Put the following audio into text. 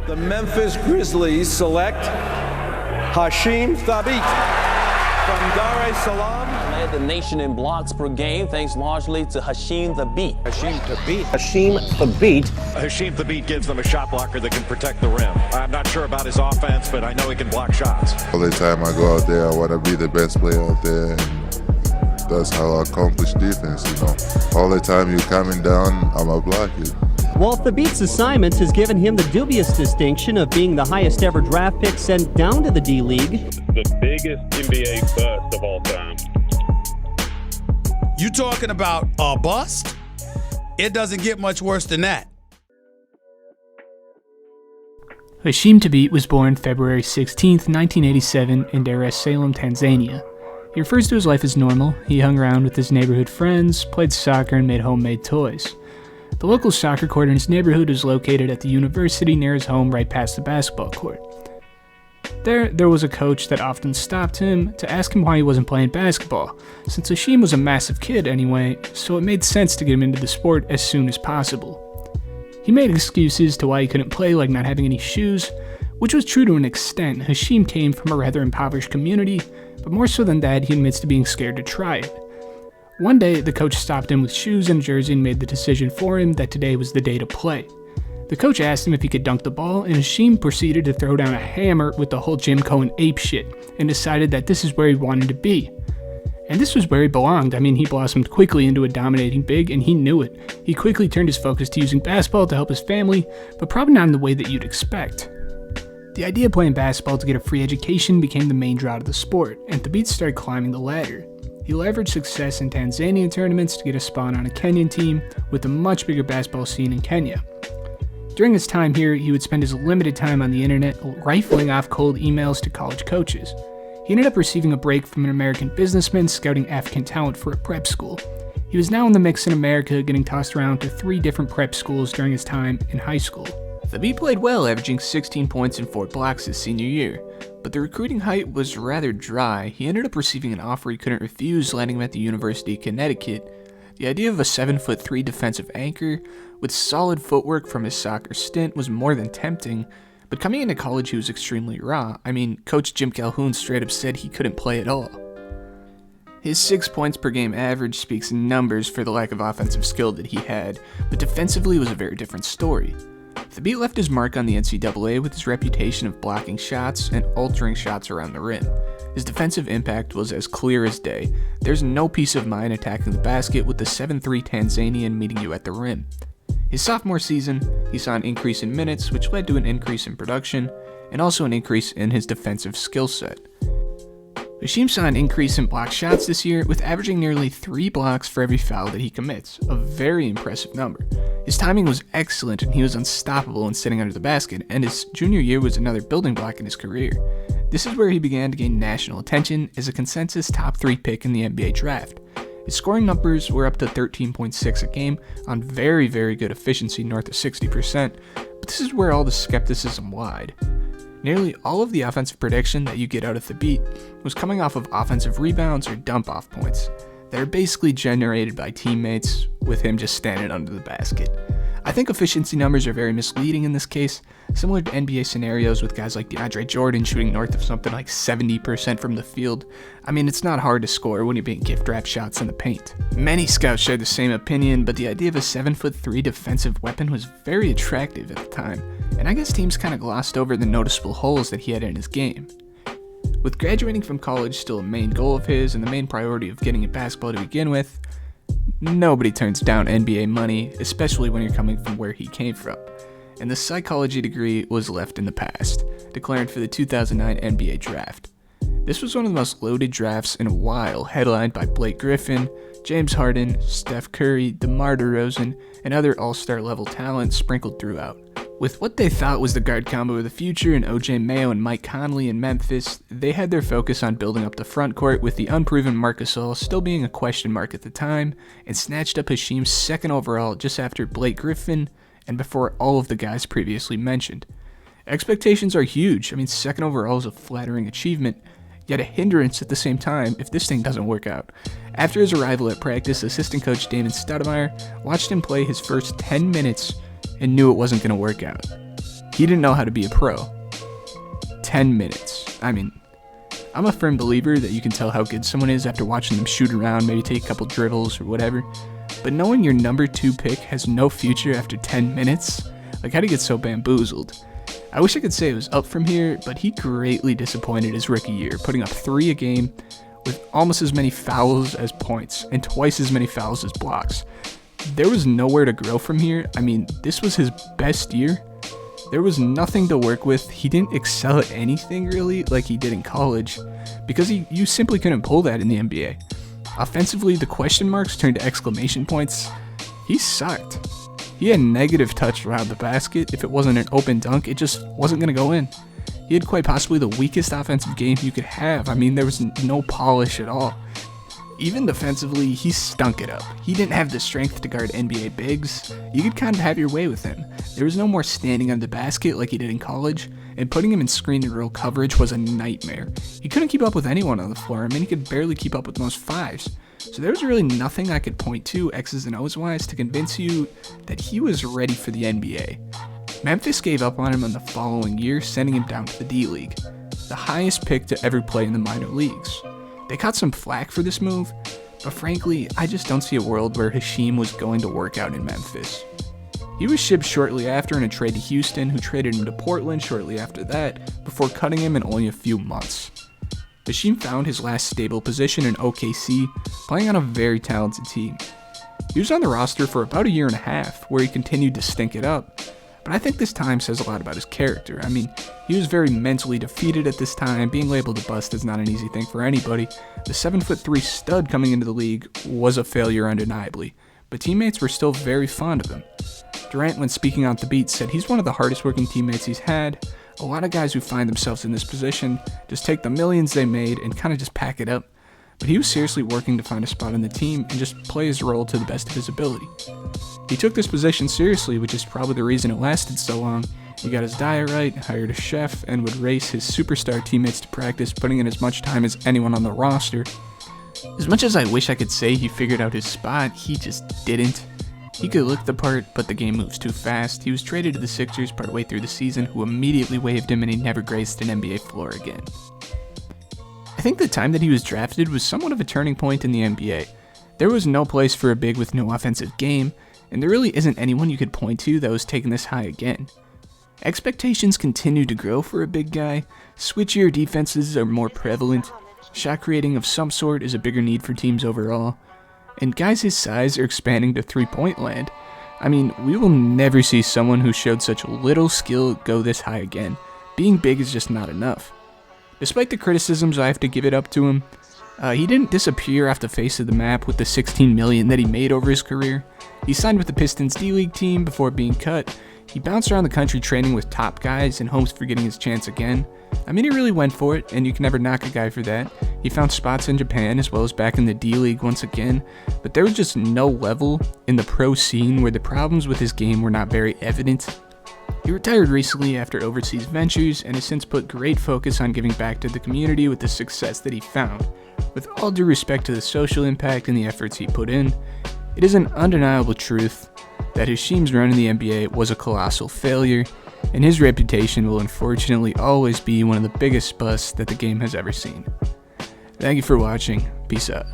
The Memphis Grizzlies select Hasheem Thabeet from Dar es Salaam. Led the nation in blocks per game thanks largely to Hasheem Thabeet. Hasheem Thabeet. Hasheem Thabeet. Hasheem Thabeet gives them a shot blocker that can protect the rim. I'm not sure about his offense, but I know he can block shots. All the time I go out there, I want to be the best player out there. And that's how I accomplish defense, All the time you're coming down, I'm a block it. While Thabeet's assignment has given him the dubious distinction of being the highest ever draft pick sent down to the D-League. The biggest NBA bust of all time. You talking about a bust? It doesn't get much worse than that. Hasheem Thabeet was born February 16, 1987 in Dar es Salaam, Tanzania. He refers to his life as normal. He hung around with his neighborhood friends, played soccer, and made homemade toys. The local soccer court in his neighborhood is located at the university near his home right past the basketball court. There was a coach that often stopped him to ask him why he wasn't playing basketball, since Hasheem was a massive kid anyway, so it made sense to get him into the sport as soon as possible. He made excuses to why he couldn't play, like not having any shoes, which was true to an extent. Hasheem came from a rather impoverished community, but more so than that, he admits to being scared to try it. One day, the coach stopped him with shoes and a jersey and made the decision for him that today was the day to play. The coach asked him if he could dunk the ball, and Hasheem proceeded to throw down a hammer with the whole gym going apeshit, and decided that this is where he wanted to be. And this was where he belonged. He blossomed quickly into a dominating big, and he knew it. He quickly turned his focus to using basketball to help his family, but probably not in the way that you'd expect. The idea of playing basketball to get a free education became the main draw to the sport, and Thabeet started climbing the ladder. He leveraged success in Tanzanian tournaments to get a spot on a Kenyan team with a much bigger basketball scene in Kenya. During his time here, he would spend his limited time on the internet rifling off cold emails to college coaches. He ended up receiving a break from an American businessman scouting African talent for a prep school. He was now in the mix in America, getting tossed around to 3 different prep schools during his time in high school. Thabeet played well, averaging 16 points and 4 blocks his senior year, but the recruiting height was rather dry. He ended up receiving an offer he couldn't refuse, landing him at the University of Connecticut. The idea of a 7'3" defensive anchor with solid footwork from his soccer stint was more than tempting, but coming into college he was extremely raw. Coach Jim Calhoun straight up said he couldn't play at all. His 6 points per game average speaks numbers for the lack of offensive skill that he had, but defensively was a very different story. Thabeet left his mark on the NCAA with his reputation of blocking shots and altering shots around the rim. His defensive impact was as clear as day. There's no peace of mind attacking the basket with the 7'3" Tanzanian meeting you at the rim. His sophomore season, he saw an increase in minutes, which led to an increase in production, and also an increase in his defensive skill set. Hasheem saw an increase in block shots this year, with averaging nearly 3 blocks for every foul that he commits, a very impressive number. His timing was excellent and he was unstoppable in sitting under the basket, and his junior year was another building block in his career. This is where he began to gain national attention as a consensus top 3 pick in the NBA draft. His scoring numbers were up to 13.6 a game on very, very good efficiency, north of 60%, but this is where all the skepticism lied. Nearly all of the offensive production that you get out of Thabeet was coming off of offensive rebounds or dump-off points that are basically generated by teammates with him just standing under the basket. I think efficiency numbers are very misleading in this case, similar to NBA scenarios with guys like DeAndre Jordan shooting north of something like 70% from the field. It's not hard to score when you're being gift-wrapped shots in the paint. Many scouts shared the same opinion, but the idea of a 7'3" defensive weapon was very attractive at the time, and I guess teams kind of glossed over the noticeable holes that he had in his game. With graduating from college still a main goal of his and the main priority of getting into basketball to begin with, nobody turns down NBA money, especially when you're coming from where he came from, and the psychology degree was left in the past, declaring for the 2009 NBA draft. This was one of the most loaded drafts in a while, headlined by Blake Griffin, James Harden, Steph Curry, DeMar DeRozan, and other all-star level talent sprinkled throughout. With what they thought was the guard combo of the future in OJ Mayo and Mike Conley in Memphis, they had their focus on building up the front court, with the unproven Marc Gasol still being a question mark at the time, and snatched up Hasheem's 2nd overall just after Blake Griffin and before all of the guys previously mentioned. Expectations are huge. 2nd overall is a flattering achievement, yet a hindrance at the same time if this thing doesn't work out. After his arrival at practice, assistant coach Damon Stoudemire watched him play his first 10 minutes and knew it wasn't going to work out. he didn't know how to be a pro. 10 minutes. I mean, I'm a firm believer that you can tell how good someone is after watching them shoot around, maybe take a couple dribbles or whatever. But knowing your number 2 pick has no future after 10 minutes, like, how do you get so bamboozled? I wish I could say it was up from here, but he greatly disappointed his rookie year, putting up 3 a game with almost as many fouls as points and twice as many fouls as blocks. There was nowhere to grow from here. I mean, this was his best year. There was nothing to work with. He didn't excel at anything really like he did in college because you simply couldn't pull that in the NBA. Offensively, the question marks turned to exclamation points. He sucked. He had negative touch around the basket. If it wasn't an open dunk, it just wasn't going to go in. He had quite possibly the weakest offensive game you could have. I mean, there was no polish at all. Even defensively, he stunk it up. He didn't have the strength to guard NBA bigs. You could kind of have your way with him. There was no more standing on the basket like he did in college, and putting him in screen and roll coverage was a nightmare. He couldn't keep up with anyone on the floor. I mean, he could barely keep up with most 5s. So there was really nothing I could point to, X's and O's wise, to convince you that he was ready for the NBA. Memphis gave up on him in the following year, sending him down to the D-League, the highest pick to ever play in the minor leagues. They caught some flack for this move, but frankly, I just don't see a world where Hasheem was going to work out in Memphis. He was shipped shortly after in a trade to Houston, who traded him to Portland shortly after that, before cutting him in only a few months. Hasheem found his last stable position in OKC, playing on a very talented team. He was on the roster for about a year and a half, where he continued to stink it up, but I think this time says a lot about his character. I mean, he was very mentally defeated at this time. Being labeled a bust is not an easy thing for anybody. The 7'3" stud coming into the league was a failure undeniably, but teammates were still very fond of him. Durant, when speaking on Thabeet, said he's one of the hardest working teammates he's had. A lot of guys who find themselves in this position just take the millions they made and kind of just pack it up. But he was seriously working to find a spot on the team and just play his role to the best of his ability. He took this position seriously, which is probably the reason it lasted so long. He got his diet right, hired a chef, and would race his superstar teammates to practice, putting in as much time as anyone on the roster. As much as I wish I could say he figured out his spot, he just didn't. He could look the part, but the game moves too fast. He was traded to the Sixers partway through the season, who immediately waived him, and he never graced an NBA floor again. I think the time that he was drafted was somewhat of a turning point in the NBA. There was no place for a big with no offensive game, and there really isn't anyone you could point to that was taken this high again. Expectations continue to grow for a big guy, switchier defenses are more prevalent, shot creating of some sort is a bigger need for teams overall, and guys his size are expanding to three-point land. I mean, we will never see someone who showed such little skill go this high again. Being big is just not enough. Despite the criticisms, I have to give it up to him. He didn't disappear off the face of the map with the $16 million that he made over his career. He signed with the Pistons D-League team before being cut. He bounced around the country training with top guys in hopes for getting his chance again. I mean, he really went for it, and you can never knock a guy for that. He found spots in Japan as well as back in the D-League once again, but there was just no level in the pro scene where the problems with his game were not very evident. He retired recently after overseas ventures and has since put great focus on giving back to the community with the success that he found. With all due respect to the social impact and the efforts he put in, it is an undeniable truth that Hasheem's run in the NBA was a colossal failure, and his reputation will unfortunately always be one of the biggest busts that the game has ever seen. Thank you for watching. Peace out.